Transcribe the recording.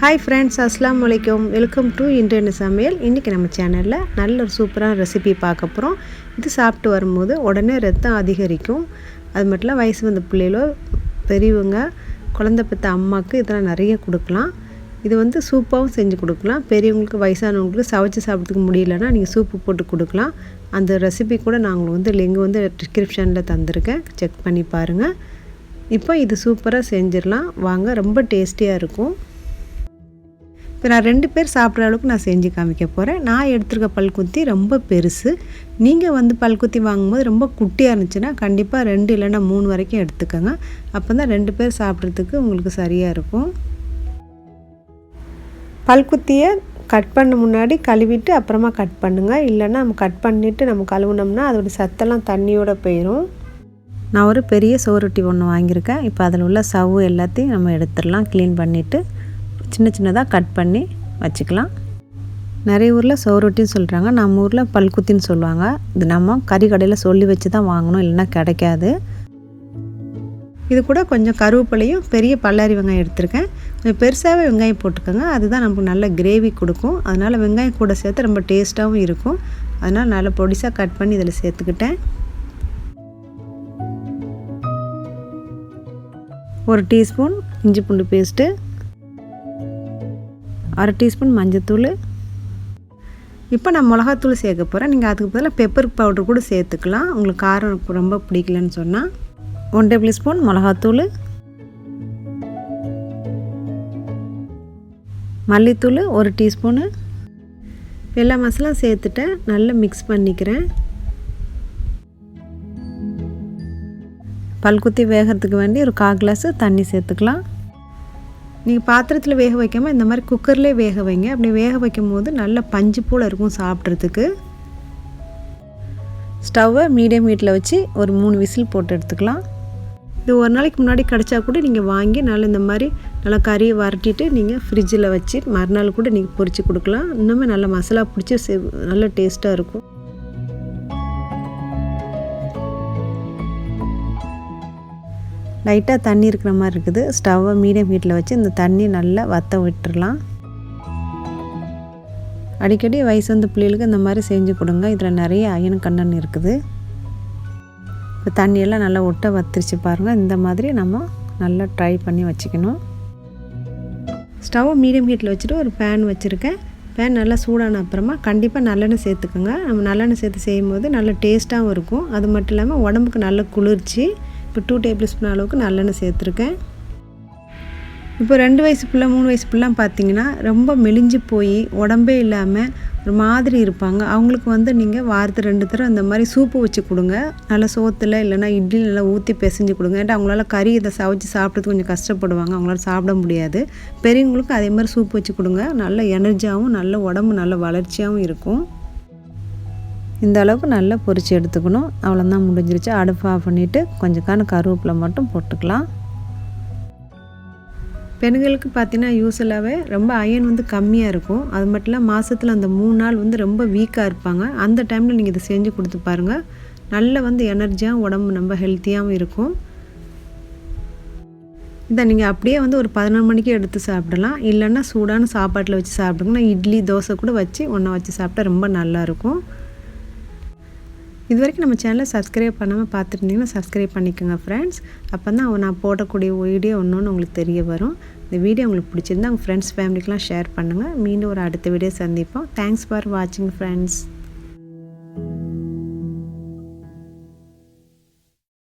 Hi friends, Assalamu alaikum. Welcome to Indian சமையல். இன்னைக்கு நம்ம சேனல்ல நல்ல ஒரு சூப்பரான ரெசிபி பார்க்க போறோம். இது சாப்பிட்டு வரும்போது உடனே ரத்தம் அதிகரிக்கும். அது மட்டும் இல்ல வயசு வந்த பிள்ளைகளோ பெரியவங்க குழந்தை பெத்த அம்மாக்கு இதெல்லாம் நிறைய கொடுக்கலாம். இது வந்து சூப்பாவும் செஞ்சு கொடுக்கலாம். பெரியவங்களுக்கு வயசானவங்களுக்கு சமைச்சு சாப்பிடுறதுக்கு முடியலனா நீங்க சூப்பு போட்டு கொடுக்கலாம். அந்த ரெசிபி கூட நான் உங்களுக்கு வந்து லிங்க் வந்து டிஸ்கிரிப்ஷன்ல தந்திருக்கேன். செக் பண்ணி பாருங்க. இப்போ இது சூப்பரா செஞ்சிரலாம். வாங்க, ரொம்ப டேஸ்டியா இருக்கும். இப்போ நான் 2 பேர் சாப்பிட்ற அளவுக்கு நான் செஞ்சு காமிக்க போகிறேன். நான் எடுத்துருக்க பல்குத்தி ரொம்ப பெருசு. நீங்கள் வந்து பல்குத்தி வாங்கும்போது ரொம்ப குட்டியாக இருந்துச்சுன்னா கண்டிப்பாக 2 இல்லைன்னா 3 வரைக்கும் எடுத்துக்கோங்க. அப்போ தான் 2 பேர் சாப்பிட்றதுக்கு உங்களுக்கு சரியாக இருக்கும். பல்குத்தியை கட் பண்ண முன்னாடி கழுவிட்டு அப்புறமா கட் பண்ணுங்கள். இல்லைன்னா நம்ம கட் பண்ணிவிட்டு நம்ம கழுவுனோம்னா அதோடய சத்தெல்லாம் தண்ணியோடு போயிடும். நான் ஒரு பெரிய சோறுட்டி ஒன்று வாங்கியிருக்கேன். இப்போ அதில் உள்ள சவ்வு எல்லாத்தையும் நம்ம எடுத்துடலாம். க்ளீன் பண்ணிவிட்டு சின்ன சின்னதாக கட் பண்ணி வச்சுக்கலாம். நிறைய ஊரில் சோறுட்டின்னு சொல்கிறாங்க, நம்ம ஊரில் பல்குத்தின்னு சொல்லுவாங்க. இது நம்ம கறி கடையில் சொல்லி வச்சு தான் வாங்கணும், இல்லைன்னா கிடைக்காது. இது கூட கொஞ்சம் கருவேப்பிலையும் பெரிய பல்லாரி வெங்காயம் எடுத்திருக்கேன். கொஞ்சம் பெருசாகவே வெங்காயம் போட்டுக்கோங்க, அதுதான் நமக்கு நல்ல கிரேவி கொடுக்கும். அதனால் வெங்காயம் கூட சேர்த்து ரொம்ப டேஸ்ட்டாகவும் இருக்கும். அதனால் நல்லா பொடிசாக கட் பண்ணி இதில் சேர்த்துக்கிட்டேன். 1 டீஸ்பூன் இஞ்சி பூண்டு பேஸ்ட்டு, 1/2 டீஸ்பூன் மஞ்சத்தூள். இப்போ நான் மிளகாத்தூள் சேர்க்க போகிறேன். நீங்கள் அதுக்கு பதிலாக பெப்பர் பவுடர் கூட சேர்த்துக்கலாம், உங்களுக்கு காரம் ரொம்ப பிடிக்கலன்னு சொன்னால். 1 டேபிள் ஸ்பூன் மிளகாத்தூள், மல்லித்தூள் 1 டீஸ்பூனு. எல்லா மசாலா சேர்த்துட்டேன், நல்லா மிக்ஸ் பண்ணிக்கிறேன். பல்குத்தி வேகிறதுக்கு வேண்டி ஒரு 1/4 கிளாஸு தண்ணி சேர்த்துக்கலாம். நீங்கள் பாத்திரத்தில் வேக வைக்காமல் இந்த மாதிரி குக்கர்லேயே வேக வைங்க. அப்படி வேக வைக்கும் போது நல்ல பஞ்சு போல் இருக்கும் சாப்பிட்றதுக்கு. ஸ்டவ்வை மீடியம் ஹீட்டில் வச்சு ஒரு 3 விசில் போட்டு எடுத்துக்கலாம். இது ஒரு நாளைக்கு முன்னாடி கிடச்சா கூட நீங்கள் வாங்கி நல்லா இந்த மாதிரி நல்லா கறியை வரட்டிட்டு நீங்கள் ஃப்ரிட்ஜில் வச்சு மறுநாள் கூட நீங்கள் பொரித்து கொடுக்கலாம். இன்னுமே நல்லா மசாலா பிடிச்சி நல்ல டேஸ்ட்டாக இருக்கும். லைட்டாக தண்ணி இருக்கிற மாதிரி இருக்குது. ஸ்டவ்வை மீடியம் ஹீட்டில் வச்சு இந்த தண்ணி நல்லா வற்ற விட்டுடலாம். அடிக்கடி வயசு வந்த பிள்ளைகளுக்கு இந்த மாதிரி செஞ்சு கொடுங்க. இதில் நிறைய அயன் கண்டென்ட் இருக்குது. இப்போ தண்ணியெல்லாம் நல்லா ஒட்ட வத்திருச்சு பாருங்கள். இந்த மாதிரி நம்ம நல்லா ட்ரை பண்ணி வச்சுக்கணும். ஸ்டவ்வை மீடியம் ஹீட்டில் வச்சுட்டு ஒரு பேன் வச்சுருக்கேன். பேன் நல்லா சூடான அப்புறமா கண்டிப்பாக நல்லெண்ணெய் சேர்த்துக்கோங்க. நம்ம நல்லெண்ணெய் சேர்த்து செய்யும்போது நல்ல டேஸ்ட்டாகவும் இருக்கும். அது மட்டும் இல்லாமல் உடம்புக்கு நல்ல குளிர்ச்சி. இப்போ 2 டேபிள் ஸ்பூன் அளவுக்கு நல்லெண்ணெய் சேர்த்துருக்கேன். இப்போ 2 வயசு பிள்ளை 3 வயசு பிள்ளைலாம் பார்த்தீங்கன்னா ரொம்ப மெலிஞ்சு போய் உடம்பே இல்லாமல் ஒரு மாதிரி இருப்பாங்க. அவங்களுக்கு வந்து நீங்கள் வாரத்துக்கு 2 தடவை இந்த மாதிரி சூப்பு வச்சு கொடுங்க. நல்லா சோத்தில் இல்லைனா இட்லி நல்லா ஊற்றி பிசைஞ்சு கொடுங்க. ஏன்டா அவங்களால கறி இதை சமைச்சு சாப்பிட்றதுக்கு கொஞ்சம் கஷ்டப்படுவாங்க, அவங்களால சாப்பிட முடியாது. பெரியவங்களுக்கும் அதே மாதிரி சூப்பு வச்சு கொடுங்க. நல்ல எனர்ஜியாகவும் நல்ல உடம்பு நல்ல வளர்ச்சியாகவும் இருக்கும். இந்த அளவுக்கு நல்லா பொரித்து எடுத்துக்கணும். அவ்வளோதான், முடிஞ்சிருச்சு. அடுப்பு ஆஃப் பண்ணிவிட்டு கொஞ்சம் கருவேப்பிலை மட்டும் போட்டுக்கலாம். பெண்களுக்கு பார்த்தீங்கன்னா யூஸ்வலாகவே ரொம்ப அயன் வந்து கம்மியாக இருக்கும். அது மட்டும் இல்லை மாதத்தில் அந்த 3 நாள் வந்து ரொம்ப வீக்காக இருப்பாங்க. அந்த டைமில் நீங்கள் இதை செஞ்சு கொடுத்து பாருங்கள். நல்ல வந்து எனர்ஜியாகவும் உடம்பு ரொம்ப ஹெல்த்தியாகவும் இருக்கும். இதை நீங்கள் அப்படியே வந்து ஒரு 11 மணிக்கு எடுத்து சாப்பிடலாம். இல்லைன்னா சூடான சாப்பாட்டில் வச்சு சாப்பிடுங்கன்னா இட்லி தோசை கூட வச்சு ஒன்றா வச்சு சாப்பிட்டா ரொம்ப நல்லாயிருக்கும். இது வரைக்கும் நம்ம சேனலை சப்ஸ்கிரைப் பண்ணாமல் பார்த்துருந்தீங்கன்னா சப்ஸ்கிரைப் பண்ணிக்கோங்க ஃப்ரெண்ட்ஸ். அப்போ தான் நான் போடக்கூடிய வீடியோ ஒன்று உங்களுக்கு தெரிய வரும். இந்த வீடியோ உங்களுக்கு பிடிச்சிருந்தா உங்கள் ஃப்ரெண்ட்ஸ் ஃபேமிலிக்கெலாம் ஷேர் பண்ணுங்கள். மீண்டும் ஒரு அடுத்த வீடியோ சந்திப்போம். தேங்க்ஸ் ஃபார் வாட்சிங் ஃப்ரெண்ட்ஸ்.